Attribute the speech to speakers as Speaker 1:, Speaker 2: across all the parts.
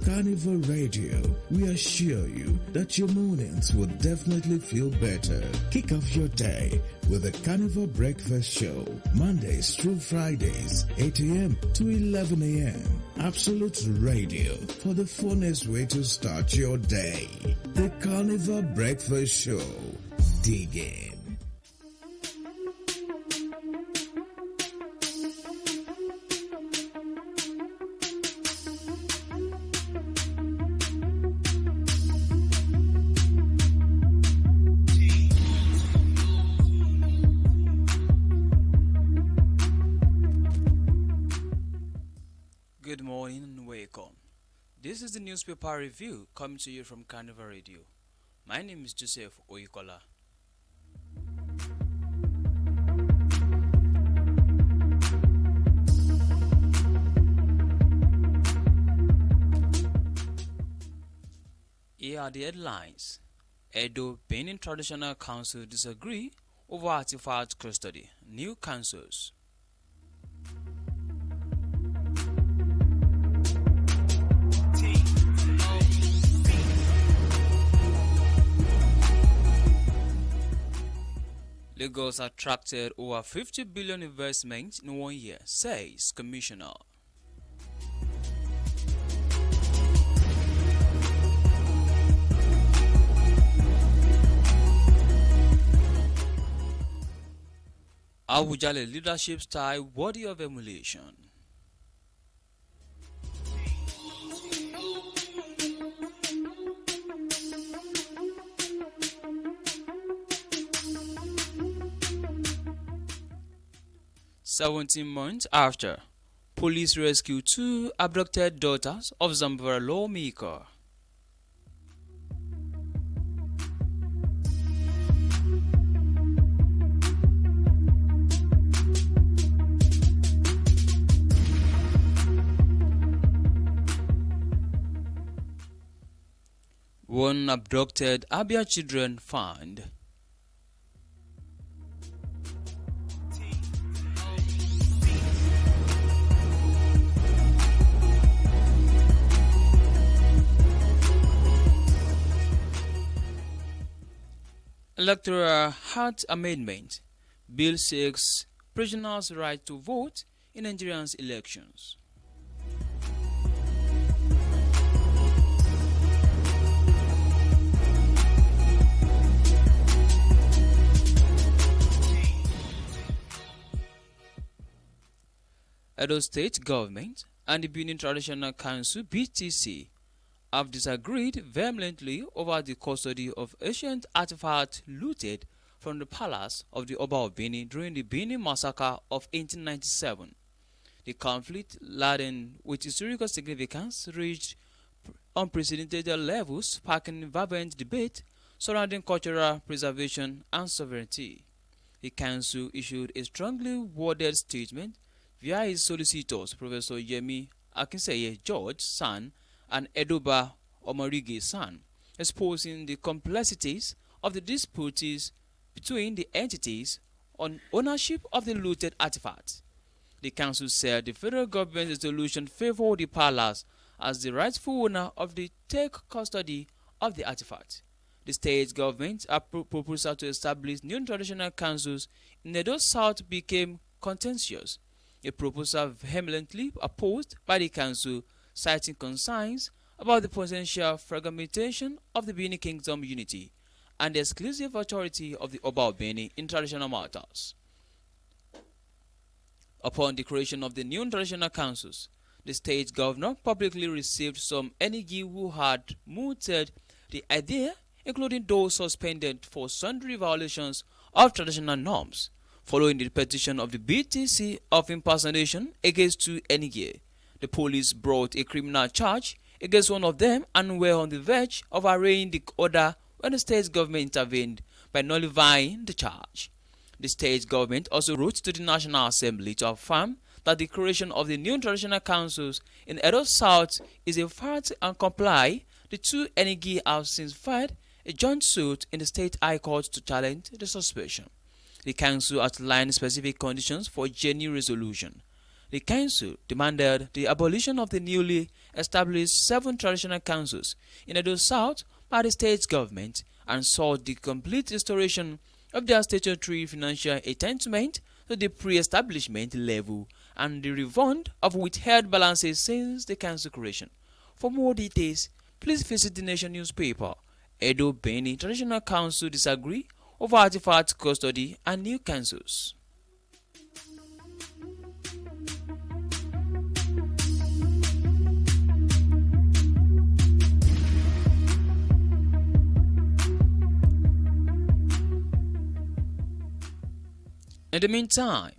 Speaker 1: Carnival Radio, we assure you that your mornings will definitely feel better. Kick off your day with the Carnival Breakfast Show, Mondays through Fridays, 8 a.m. to 11 a.m. Absolute Radio for the funnest way to start your day. The Carnival Breakfast Show. Dig in.
Speaker 2: Good morning and welcome. This is the newspaper review coming to you from Carnival Radio. My name is Joseph Oyikola. Here are the headlines. Edo Benin Traditional Council disagree over artifact custody. New councils. Lagos attracted over 50 billion investment in 1 year, says Commissioner. Awujale leadership style worthy of emulation. "17 months after, police rescue 2 abducted daughters of Zamfara lawmaker. One abducted Abia children found. Electoral Act Amendment Bill seeks prisoners' right to vote in Nigerians' elections. Edo State Government and the Benin Traditional Council (BTC) have disagreed vehemently over the custody of ancient artifacts looted from the palace of the Oba of Benin during the Benin massacre of 1897. The conflict, laden with historical significance, reached unprecedented levels, sparking vibrant debate surrounding cultural preservation and sovereignty. The council issued a strongly worded statement via his solicitors, Professor Yemi Akinseye George San and Edoba Omorige San, exposing the complexities of the disputes between the entities on ownership of the looted artifacts. The council said the federal government's resolution favored the palace as the rightful owner of the take custody of the artifact. The state government proposal to establish new traditional councils in Edo South became contentious. A proposal vehemently opposed by the council, citing concerns about the potential fragmentation of the Benin Kingdom unity and the exclusive authority of the Oba of Benin in traditional matters. Upon the creation of the new traditional councils, the state governor publicly received some Enigi who had mooted the idea, including those suspended for sundry violations of traditional norms, following the petition of the BTC of impersonation against 2 Enigi. The police brought a criminal charge against one of them and were on the verge of arraigning the other when the state government intervened by nullifying the charge. The state government also wrote to the National Assembly to affirm that the creation of the new traditional councils in Edo South is a fact and comply. The 2 Enigi have since filed a joint suit in the State High Court to challenge the suspension. The council outlined specific conditions for genuine resolution. The council demanded the abolition of the newly established 7 traditional councils in Edo South by the state government and sought the complete restoration of their statutory financial entitlement to the pre-establishment level and the refund of withheld balances since the council creation. For more details, please visit the Nation newspaper. Edo Beni Traditional Council disagree over artifact custody and new councils. In the meantime,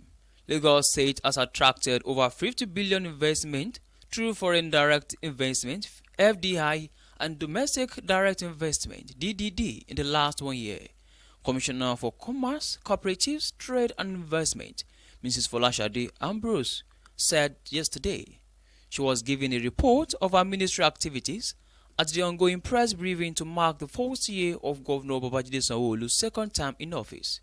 Speaker 2: Lagos State has attracted over 50 billion investment through foreign direct investment (FDI) and domestic direct investment (DDD) in the last 1 year. Commissioner for Commerce, Cooperatives, Trade and Investment, Mrs. Folashade Ambrose, said yesterday. She was giving a report of her ministry activities at the ongoing press briefing to mark the 4th year of Governor Babajide Sanwo-Olu's second term in office.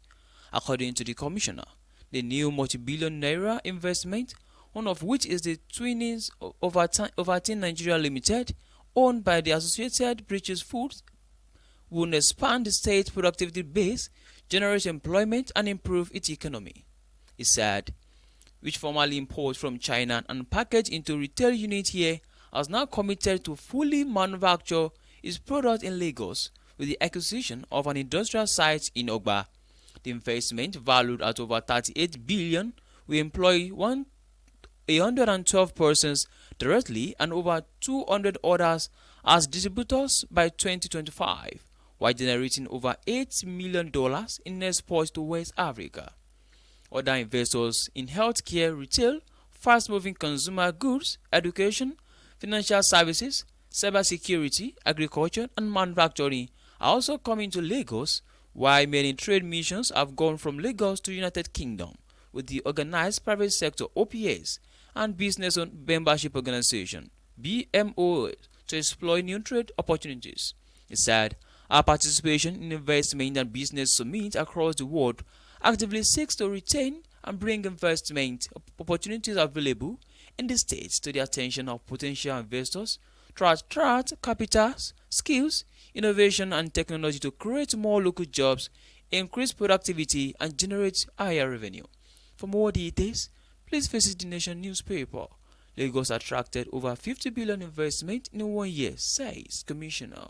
Speaker 2: According to the commissioner, the new multi-billion naira investment, one of which is the Twinnings Overton Nigeria Limited, owned by the Associated British Foods, will expand the state's productivity base, generate employment and improve its economy. He said, which formerly imports from China and packaged into retail unit here, has now committed to fully manufacture its product in Lagos with the acquisition of an industrial site in Ogba. The investment, valued at over 38 billion, will employ 112 persons directly and over 200 others as distributors by 2025, while generating over $8 million in exports to West Africa. Other investors in healthcare, retail, fast-moving consumer goods, education, financial services, cybersecurity, agriculture, and manufacturing are also coming to Lagos, while many trade missions have gone from Lagos to United Kingdom with the Organized Private Sector (OPS) and Business Membership Organization (BMO) to explore new trade opportunities. He said, our participation in investment and business summits across the world actively seeks to retain and bring investment opportunities available in the states to the attention of potential investors to attract capital, skills, innovation and technology to create more local jobs, increase productivity and generate higher revenue. For more details, please visit the Nation newspaper. Lagos attracted over 50 billion investment in 1 year, says Commissioner.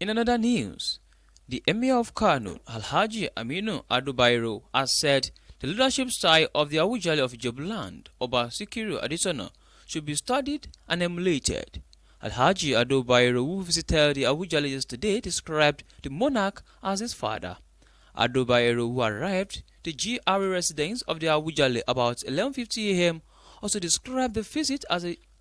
Speaker 2: In another news, the Emir of Kano, Alhaji Aminu Ado Bayero, has said the leadership style of the Awujale of Ijebuland, Oba Sikiru Adesina, should be studied and emulated. Alhaji Ado Bayero, who visited the Awujale yesterday, described the monarch as his father. Ado Bayero, who arrived the GRA residence of the Awujale about 11:50 a.m., also described the visit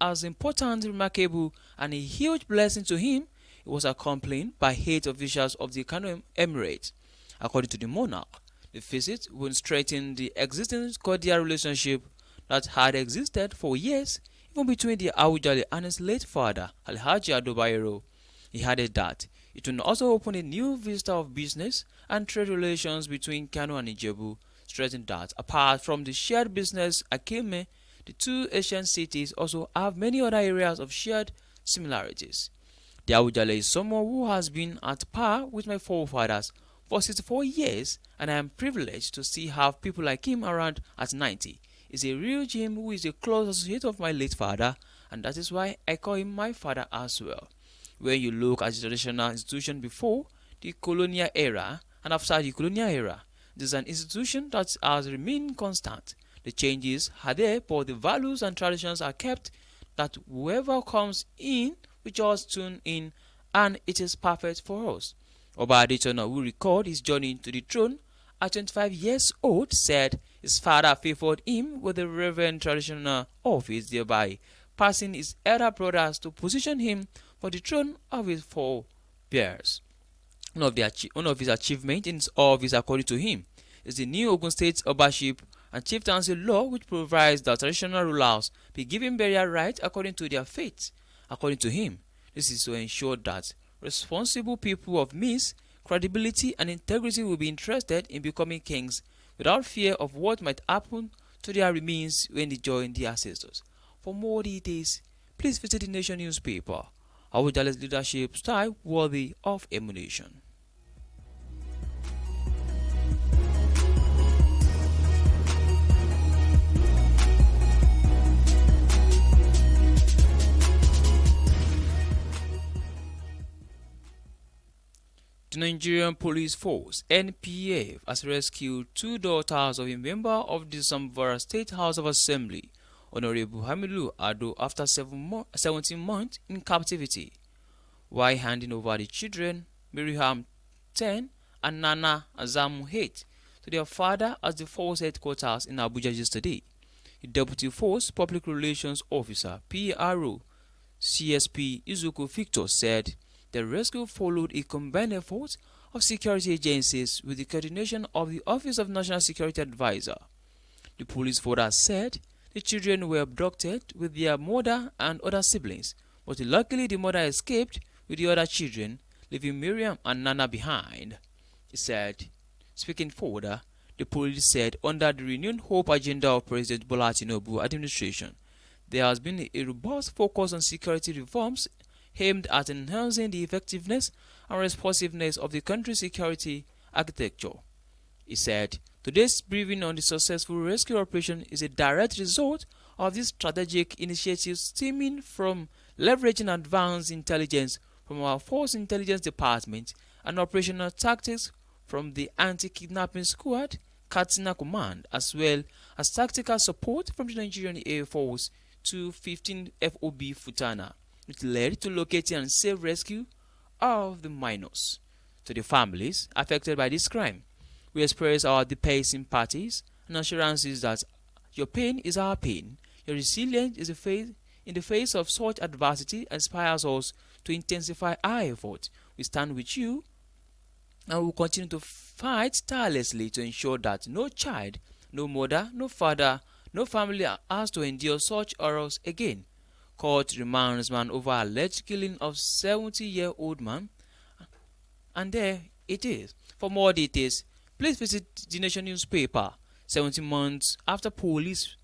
Speaker 2: as important, remarkable, and a huge blessing to him. It was accompanied by 8 officials of the Kano Emirate. According to the monarch, the visit will strengthen the existing cordial relationship that had existed for years, even between the Awujale and his late father, Alhaji Ado Bayero. He added that it will also open a new vista of business and trade relations between Kano and Ijebu, stressing that apart from the shared business Akime, the two Asian cities also have many other areas of shared similarities. The Awujale is someone who has been at par with my forefathers for 64 years, and I am privileged to see have people like him around at 90. He's a real Jim who is a close associate of my late father, and that is why I call him my father as well. When you look at the traditional institution before the colonial era and after the colonial era, this is an institution that has remained constant. The changes are there, but the values and traditions are kept, that whoever comes in, we just tune in, and it is perfect for us. Oba Adetona, who recalled his journey to the throne at 25 years old, said his father favored him with the reverend traditional office, thereby passing his elder brothers to position him for the throne of his forebears. One of his achievements in office, according to him, is the new Ogun State Obaship and Chieftaincy law, which provides that traditional rulers be given burial rights according to their faith. According to him, this is to ensure that responsible people of means, credibility, and integrity will be interested in becoming kings without fear of what might happen to their remains when they join their ancestors. For more details, please visit the Nation newspaper. Our journalist leadership style worthy of emulation. The Nigerian Police Force (NPF) has rescued two daughters of a member of the Zamfara State House of Assembly, Honorable Hamilu Ado, after 17 months in captivity, while handing over the children, Miriam 10 and Nana Azamu 8, to their father at the force headquarters in Abuja yesterday. The Deputy Force Public Relations Officer (PRO) CSP Izuku Victor said the rescue followed a combined effort of security agencies with the coordination of the Office of National Security Advisor. The police further said the children were abducted with their mother and other siblings, but luckily the mother escaped with the other children, leaving Miriam and Nana behind. He said, speaking further, the police said under the renewed hope agenda of President Bola Tinubu administration, there has been a robust focus on security reforms aimed at enhancing the effectiveness and responsiveness of the country's security architecture. He said, today's briefing on the successful rescue operation is a direct result of these strategic initiatives stemming from leveraging advanced intelligence from our Force Intelligence Department and operational tactics from the Anti-Kidnapping Squad, Katsina Command, as well as tactical support from the Nigerian Air Force to 15 FOB Futana, which led to locating and safe rescue of the minors. To the families affected by this crime, we express our deepest sympathies and assurances that your pain is our pain. Your resilience is in the face of such adversity inspires us to intensify our efforts. We stand with you and will continue to fight tirelessly to ensure that no child, no mother, no father, no family has to endure such horrors again. Court remands man over alleged killing of 70-year-old man. And there it is. For more details, please visit the Nation newspaper. 17 months after, police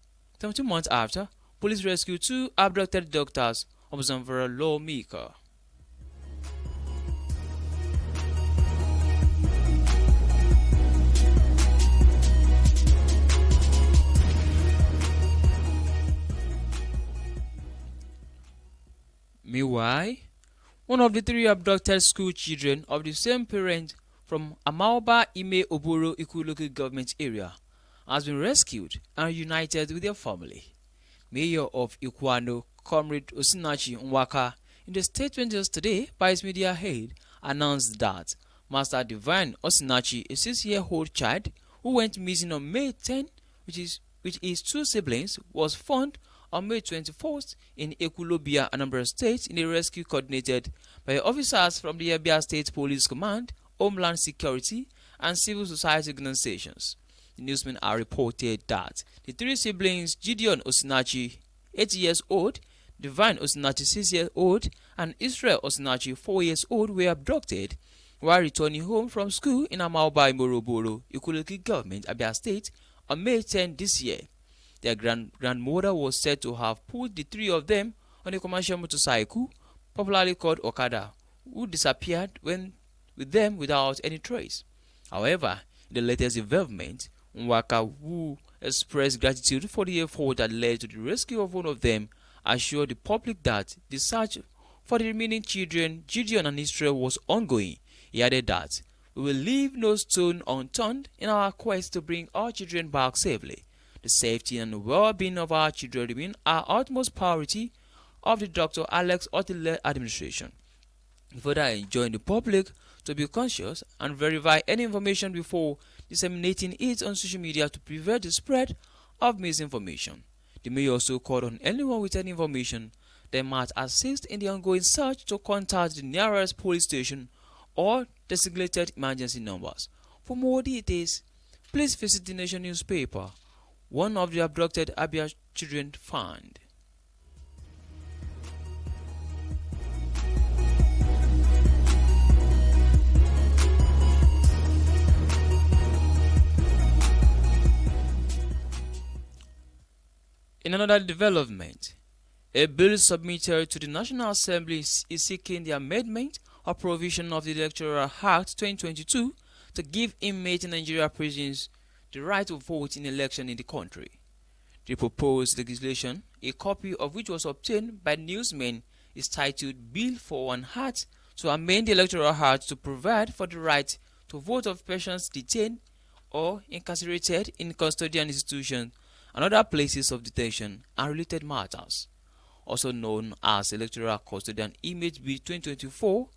Speaker 2: rescued two abducted daughters of Zamfara lawmaker. Meanwhile, one of the three abducted school children of the same parent from Amaoba Ime Oboro Iku local government area has been rescued and reunited with their family. Mayor of Ikuano, Comrade Osinachi Nwaka, in the statement yesterday by his media head, announced that Master Divine Osinachi, a 6-year-old child who went missing on May 10, with his two siblings, was found on May 21st in Ekulobia, Anambra State, in a rescue coordinated by officers from the Abia State Police Command, Homeland Security, and civil society organizations. The newsmen are reported that the three siblings, Gideon Osinachi, 8 years old, Divine Osinachi, 6 years old, and Israel Osinachi, 4 years old, were abducted while returning home from school in Amaoba Imoroboro, Ikuloki Government, Abia State, on May 10 this year. Their grandmother was said to have put the three of them on a commercial motorcycle, popularly called Okada, who disappeared with them without any trace. However, in the latest development, Nwaka, who expressed gratitude for the effort that led to the rescue of one of them, assured the public that the search for the remaining children, Gideon and Israel, was ongoing. He added that we will leave no stone unturned in our quest to bring our children back safely. The safety and well-being of our children remain our utmost priority of the Dr. Alex Otile administration. We further enjoin the public to be conscious and verify any information before disseminating it on social media to prevent the spread of misinformation. The mayor also called on anyone with any information that might assist in the ongoing search to contact the nearest police station or designated emergency numbers. For more details, please visit the Nation newspaper, one of the abducted Abia children found. In another development, a bill submitted to the National Assembly is seeking the amendment or provision of the Electoral Act 2022 to give inmates in Nigeria prisons the right to vote in elections in the country. The proposed legislation, a copy of which was obtained by newsmen, is titled Bill for an Act to amend the Electoral Act to provide for the right to vote of persons detained or incarcerated in custodial institutions and other places of detention and related matters, also known as Electoral Custodian Image Bill 2024.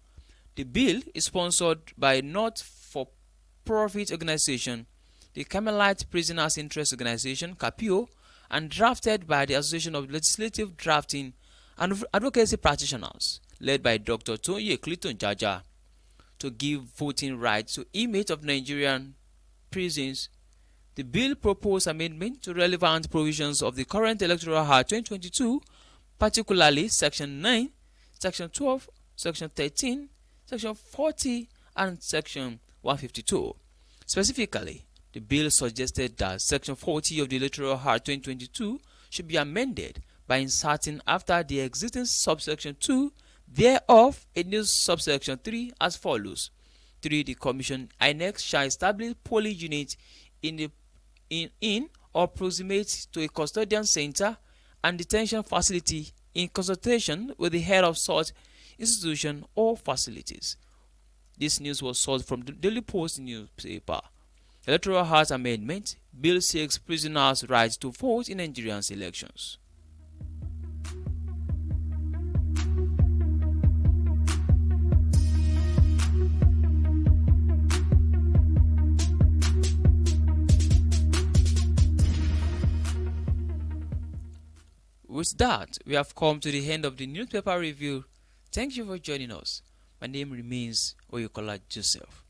Speaker 2: The bill is sponsored by a not-for-profit organization, the Carmelite Prisoners Interest Organization (CAPIO), and drafted by the Association of Legislative Drafting and Advocacy Practitioners, led by Dr. Tonye Clayton Jaja, to give voting rights to inmates of Nigerian prisons. The bill proposed amendment to relevant provisions of the current Electoral Act 2022, particularly Section 9, Section 12, Section 13, Section 40, and Section 152. Specifically, the bill suggested that Section 40 of the Electoral Act 2022 should be amended by inserting after the existing subsection 2 thereof a new subsection 3 as follows. 3. The Commission (INEC) shall establish polling units in or proximate to a custodian center and detention facility in consultation with the head of such institution or facilities. This news was sourced from the Daily Post newspaper. Electoral Act Amendment Bill seeks prisoners' right to vote in Nigerian elections. With that, we have come to the end of the newspaper review. Thank you for joining us. My name remains Oyukola Joseph.